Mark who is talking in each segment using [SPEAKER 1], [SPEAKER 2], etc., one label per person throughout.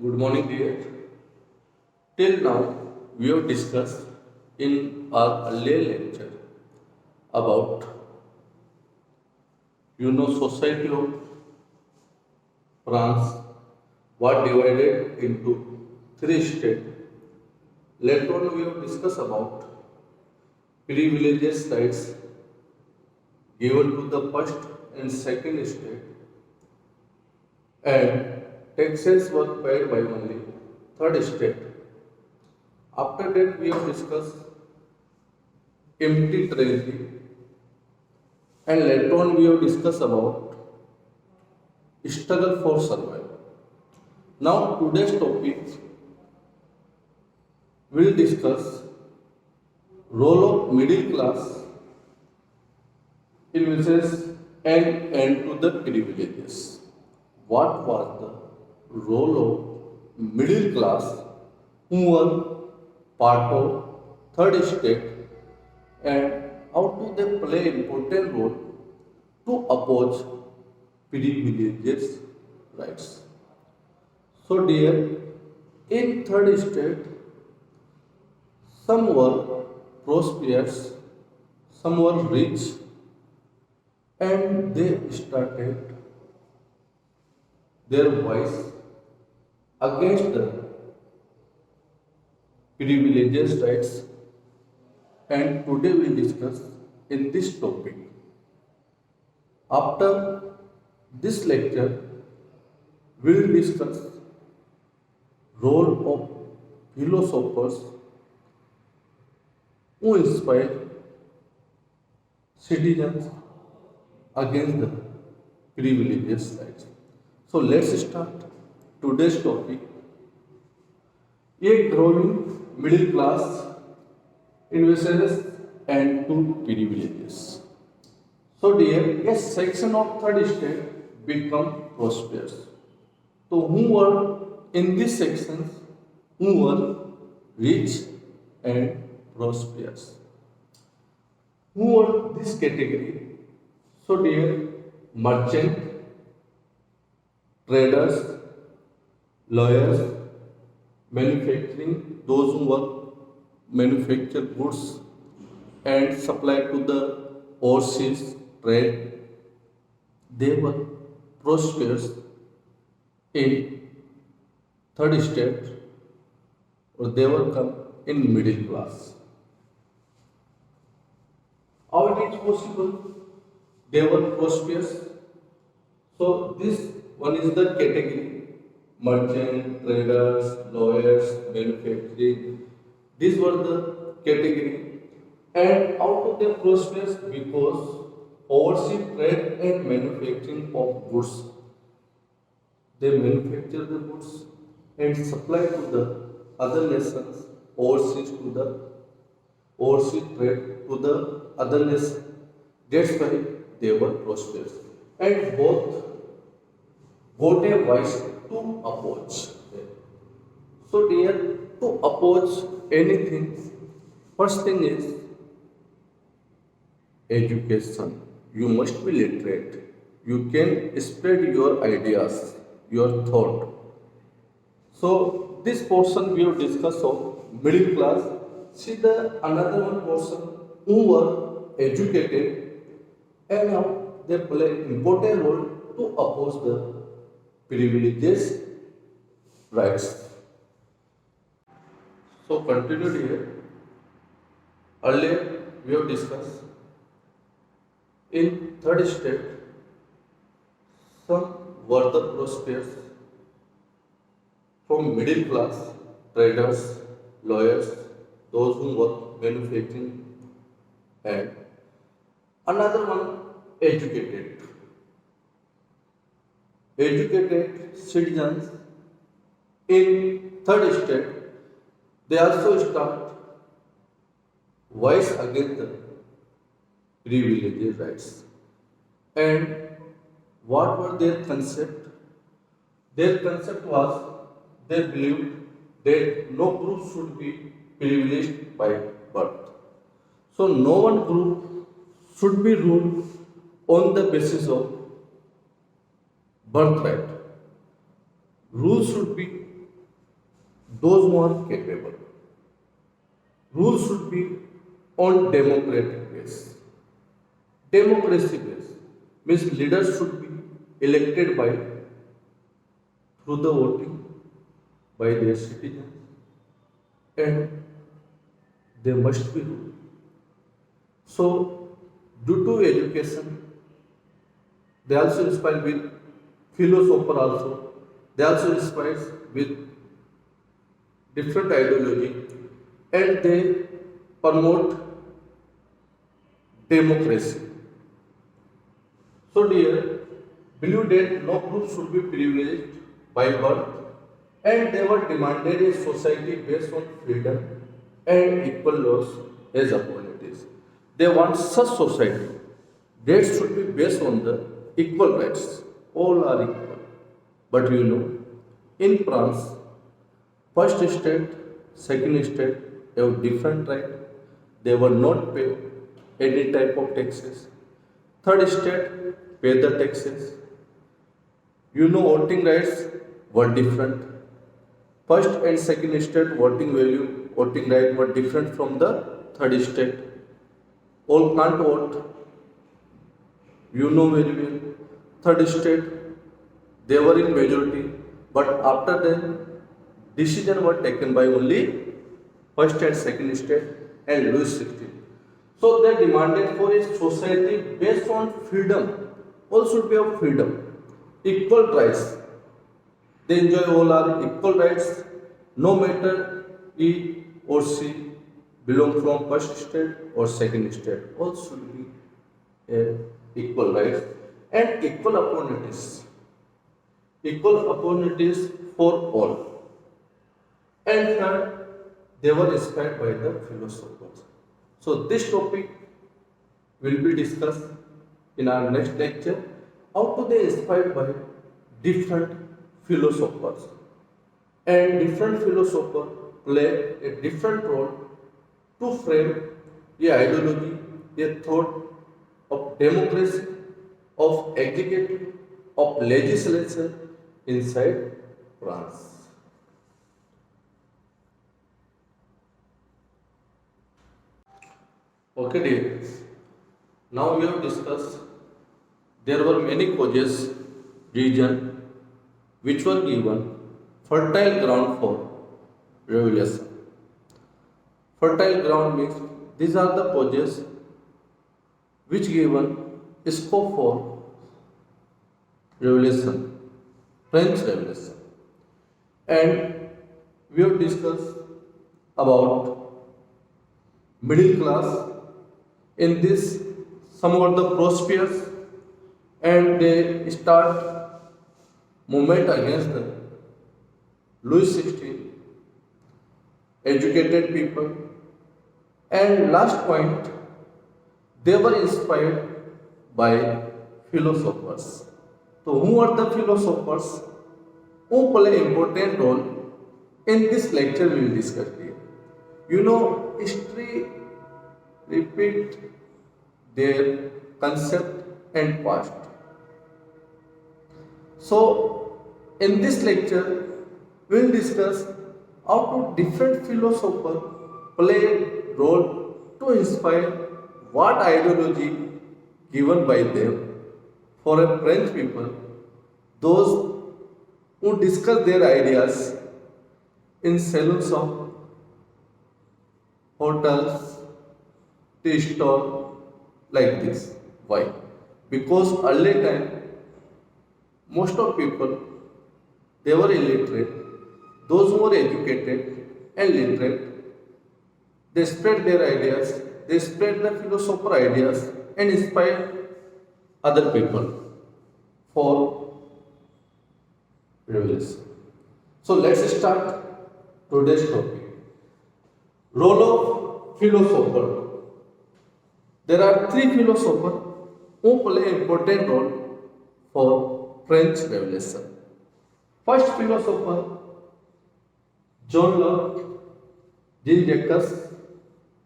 [SPEAKER 1] Good morning, dear. Till now, we have discussed in our earlier lecture about Society of France was divided into three states. Later on, we have discussed about privileges rights given to the first and second state, and taxes were paid by only third state. After that, we have discussed empty treasury, and later on we have discussed about struggle for survival. Now today's topic will discuss role of middle class in versus and end to the privileges. What was the role of middle class who were part of third state, and how do they play important role to oppose privileges rights. So dear, in third state, some were prosperous, some were rich, and they started their voice against the privileges rights, and today we'll discuss in this topic. After this lecture, we'll discuss role of philosophers who inspire citizens against the privileges rights. So let's start today's topic. A growing middle class investors and two privileges. So dear, a section of third state become prosperous. So who were in this section? Who were rich and prosperous? Who were this category? So dear, merchant, traders, lawyers, manufacturing, those who work manufacture goods and supply to the overseas trade, they were prosperous in third state, or they were come in middle class. How it is possible? They were prosperous. So this one is the category: merchant, traders, lawyers, manufacturing. These were the category, and out of the prosperous because overseas trade and manufacturing of goods. They manufacture the goods and supply to the other nations, overseas to the overseas trade to the other nations. That's why they were prosperous, and both got a voice to oppose them. So dear, to oppose anything, first thing is education. You must be literate. You can spread your ideas, your thought. So this portion we have discussed of middle class. See the another one portion who were educated, and now they play important role to oppose the privileges rights. So continued here. Earlier we have discussed in third state, some were the prosperous from middle class, traders, lawyers, those who work manufacturing, and another one educated. Educated citizens in third state, they also start voice against the privileges rights. And what were their concept? Their concept was they believed that no group should be privileged by birth. So no one group should be ruled on the basis of birthright. Rules should be those who are capable. Rules should be on democratic base. Democracy base means leaders should be elected by through the voting by their citizens and they must be ruled. So due to education, they also inspire with philosopher also. They also inspire with different ideology and they promote democracy. So dear, believe that no group should be privileged by birth and they were demanded a society based on freedom and equal laws as opportunities. They want such society that should be based on the equal rights. All are equal. But in France, first state, second state have different right. They will not pay any type of taxes. Third state pay the taxes. Voting rights were different. First and second state voting value, voting right were different from the third state. All can't vote. Very well. Third state, they were in majority, but after then, decision were taken by only first and second state and Louis XVI. So they demanded for a society based on freedom. All should be of freedom, equal rights. They enjoy all are equal rights, no matter he or she belong from first state or second state. All should be equal rights and equal opportunities. Equal opportunities for all. And third, they were inspired by the philosophers. So this topic will be discussed in our next lecture. How to they inspired by different philosophers. And different philosophers play a different role to frame a ideology, a thought of democracy, of executive, of legislature inside France. Okay, dear. Now we have discussed there were many causes, reason which were given fertile ground for revolution. Fertile ground means these are the causes which given scope for revolution, French Revolution. And we have discussed about middle class. In this, some of the prosperous and they start movement against the Louis XVI, educated people. And last point, they were inspired by philosophers. So who are the philosophers who play important role in this lecture we will discuss here. History repeat their concept and past. So in this lecture we will discuss how to different philosophers play role to inspire what ideology given by them for a French people, those who discuss their ideas in salons of hotels, tea stall, like this. Why? Because early time, most of people, they were illiterate. Those who were educated and literate, they spread their ideas, they spread the philosopher ideas and inspire other people for revolution. So let's start today's topic. Role of philosopher. There are three philosophers who play important role for French Revolution. First philosopher, John Locke, Jean Jacques,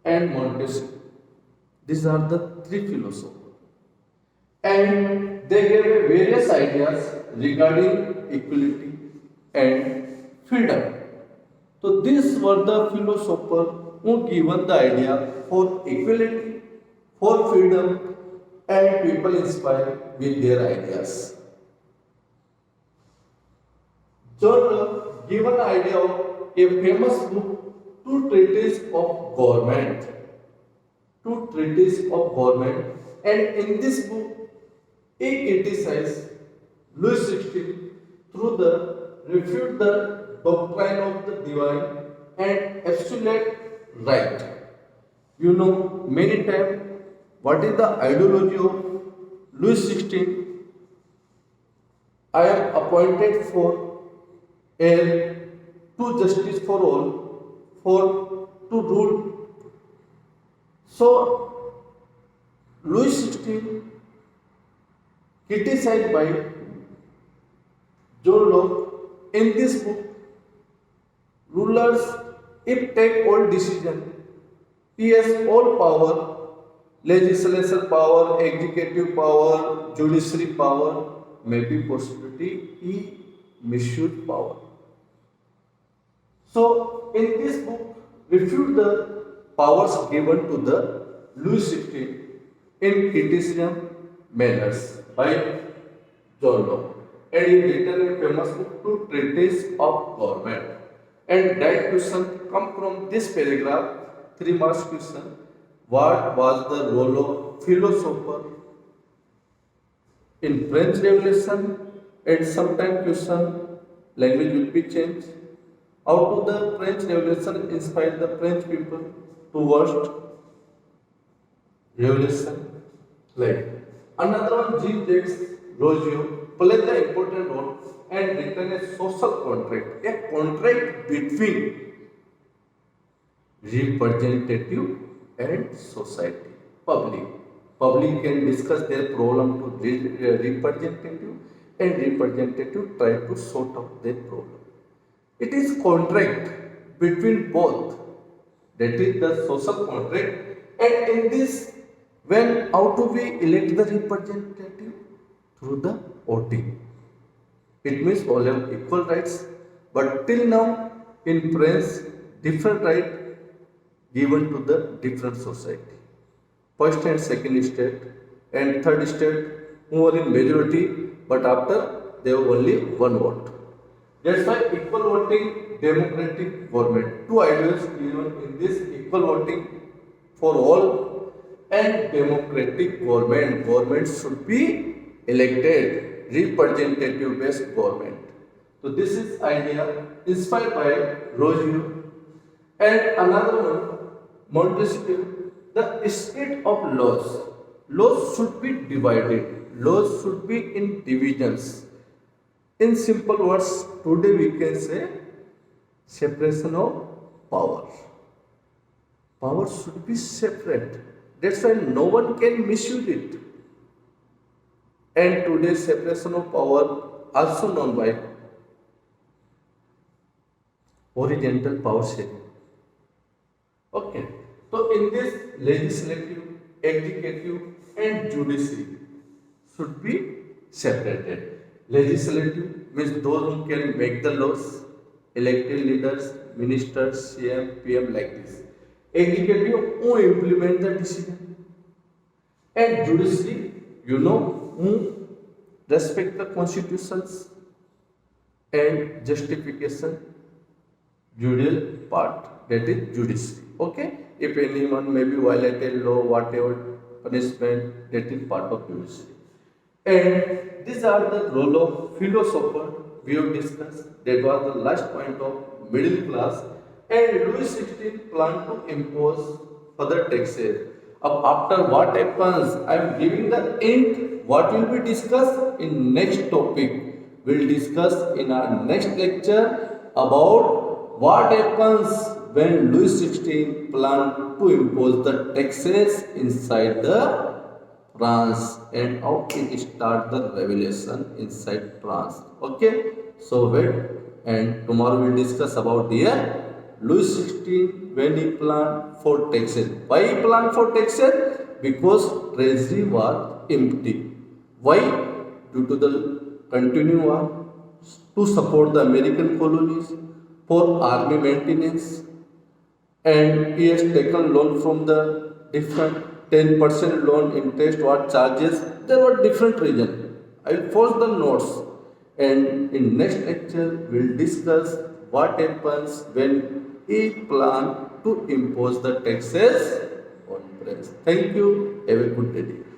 [SPEAKER 1] and Montesquieu. These are the three philosophers. And they gave various ideas regarding equality and freedom. So these were the philosophers who given the idea for equality, for freedom, and people inspired with their ideas. John Locke given the idea of a famous book, Two Treatises of Government. Two Treatises of Government, and in this book, he criticized Louis XVI through the refute the doctrine of the divine and absolute right. You know, many times, what is the ideology of Louis XVI? I am appointed for a to justice for all, for to rule. So Louis XVI criticized by John Locke in this book, rulers if take all decision, he has all power, legislative power, executive power, judiciary power, maybe possibility he misuse power. So in this book, refute the powers given to the Louis XVI in criticism manners by John Locke. And he written a famous book, Two Treatises of Government. And that question come from this paragraph, 3 marks question. What was the role of philosopher in French Revolution? And sometime question, language will be changed. How to the French Revolution inspired the French people towards revolution? Like another one, Jean-Jacques Rousseau played the important role and written a social contract, a contract between representative and society, public. Public can discuss their problem to representative, and representative try to sort out their problem. It is contract between both. That is the social contract. And in this, when how to we elect the representative? Through the voting. It means all have equal rights. But till now, in France, different right given to the different society. First and second state and third state who are in majority, but after they have only one vote. That's why equal voting, democratic government. Two ideas given in this: equal voting for all and democratic government. Government should be elected, representative based government. So this is idea inspired by Rousseau. And another one, Montesquieu, the state of laws. Laws should be divided. Laws should be in divisions. In simple words, today we can say separation of power. Power should be separate. That's why no one can misuse it. And today separation of power also known by horizontal power sharing. Okay. So in this, legislative, executive and judiciary should be separated. Legislative means those who can make the laws, elected leaders, ministers, CM, PM like this. Executive who implement the decision. And judiciary, you know, who respect the constitutions and justification, judicial part, that is judiciary. Okay? If anyone may be violated law, whatever punishment, that is part of judiciary. And these are the role of philosopher we have discussed. That was the last point of middle class. And Louis XVI planned to impose further taxes. After what happens, I am giving the end. What will be discussed in next topic? We'll discuss in our next lecture about what happens when Louis XVI planned to impose the taxes inside the France and how it start the revolution inside France. Okay, so wait, and tomorrow we'll discuss about here Louis XVI when he planned for taxes. Why he planned for taxes? Because treasury was empty. Why? Due to the continuing war to support the American colonies, for army maintenance, and he has taken loan from the different 10% loan interest what charges. There were different reason. I will post the notes, and in next lecture we'll discuss what happens when he plan to impose the taxes on press. Thank you. Have a good day.